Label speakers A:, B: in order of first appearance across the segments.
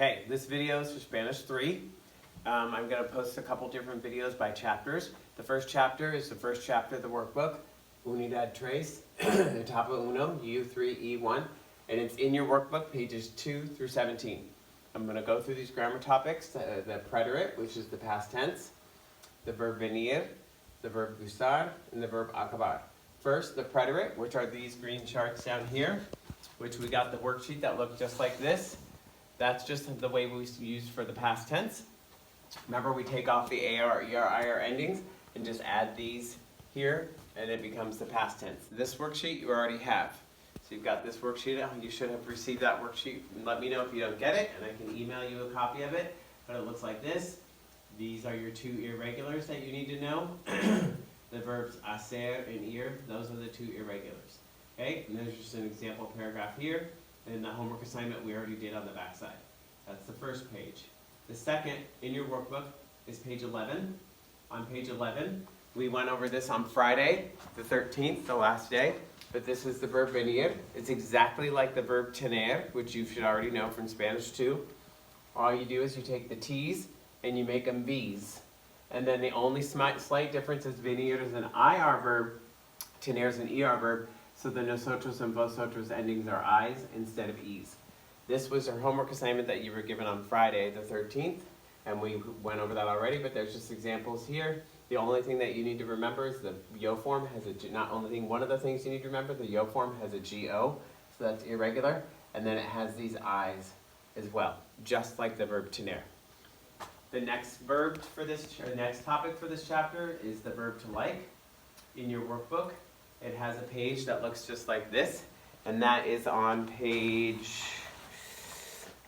A: Okay, this video is for Spanish 3. I'm going to post a couple different videos by chapters. The first chapter is the first chapter of the workbook, Unidad Tres, Etapa Uno, U3E1, and it's in your workbook, pages 2 through 17. I'm going to go through these grammar topics, the preterite, which is the past tense, the verb venir, the verb gustar, and the verb acabar. First, the preterite, which are these green charts down here, which we got the worksheet that looked just like this. That's just the way we use for the past tense. Remember, we take off the AR, ER, IR endings and just add these here, and it becomes the past tense. This worksheet you already have. So you've got this worksheet. You should have received that worksheet. Let me know if you don't get it, and I can email you a copy of it. But it looks like this. These are your two irregulars that you need to know. The verbs hacer and ir, those are the two irregulars. Okay, and there's just an example paragraph here. And the homework assignment we already did on the back side. That's the first page. The second in your workbook is page 11. On page 11, we went over this on Friday, the 13th, the last day. But this is the verb venir. It's exactly like the verb tener, which you should already know from Spanish 2. All you do is you take the T's and you make them V's. And then the only slight difference is venir is an IR verb, tener is an ER verb. So the nosotros and vosotros endings are I's instead of E's. This was our homework assignment that you were given on Friday the 13th, and we went over that already, but there's just examples here. The only thing that you need to remember is the yo form has one of the things you need to remember, the yo form has a GO, so that's irregular, and then it has these I's as well, just like the verb tener. The next next topic for this chapter is the verb to like. In your workbook, it has a page that looks just like this, and that is on page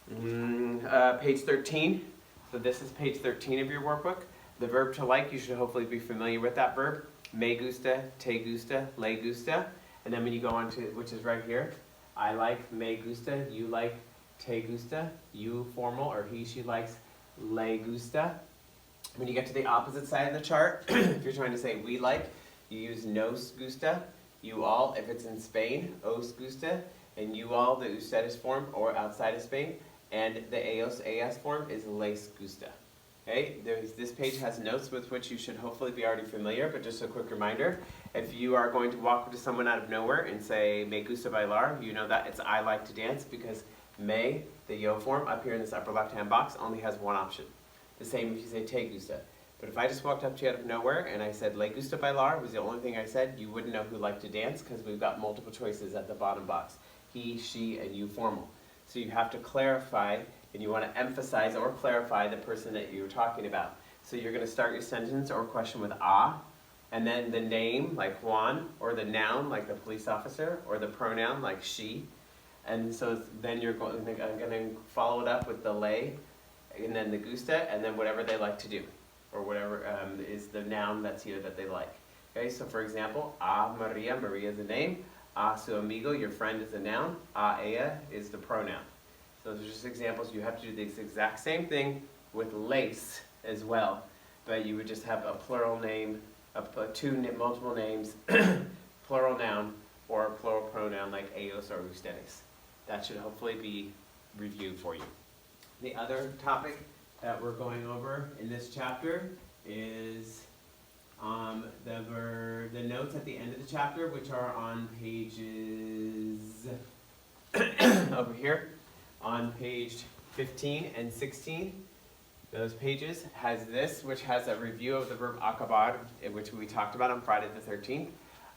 A: 13. So this is page 13 of your workbook. The verb to like, you should hopefully be familiar with that verb. Me gusta, te gusta, le gusta. And then when you go on to, which is right here, I like, me gusta, you like, te gusta, you formal, or he, she likes, le gusta. When you get to the opposite side of the chart, if you're trying to say we like, you use nos gusta, you all, if it's in Spain, os gusta, and you all, the ustedes form, or outside of Spain, and the eos, as form is les gusta. Okay, this page has notes with which you should hopefully be already familiar, but just a quick reminder, if you are going to walk up to someone out of nowhere and say, me gusta bailar, you know that it's I like to dance, because me, the yo form, up here in this upper left-hand box, only has one option. The same if you say te gusta. But if I just walked up to you out of nowhere and I said, le gusta bailar was the only thing I said, you wouldn't know who liked to dance because we've got multiple choices at the bottom box. He, she, and you formal. So you have to clarify, and you want to emphasize or clarify the person that you're talking about. So you're going to start your sentence or question with a, and then the name, like Juan, or the noun, like the police officer, or the pronoun, like she. And so then you're going to follow it up with the le, and then the gusta, and then whatever they like to do, or whatever is the noun that's here that they like. Okay, so for example, a Maria, Maria is the name. A su amigo, your friend, is the noun. A ella is the pronoun. So those are just examples. You have to do this exact same thing with lace as well, but you would just have a plural name, multiple names, plural noun, or a plural pronoun like eos or ustedes. That should hopefully be reviewed for you. The other topic that we're going over in this chapter is the notes at the end of the chapter, which are on pages over here, on page 15 and 16. Those pages has this, which has a review of the verb acabar, which we talked about on Friday the 13th.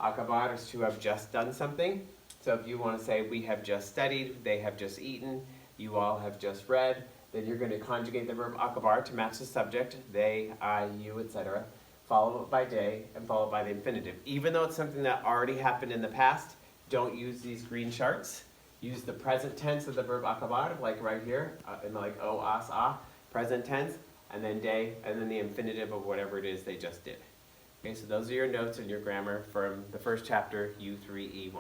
A: Acabar is to have just done something. So if you want to say, we have just studied, they have just eaten, you all have just read, then you're going to conjugate the verb acabar to match the subject, they, I, you, etc., followed by day, and followed by the infinitive. Even though it's something that already happened in the past, don't use these green charts. Use the present tense of the verb acabar, like right here, and like o, as, a, present tense, and then day, and then the infinitive of whatever it is they just did. Okay, so those are your notes and your grammar from the first chapter, U3E1.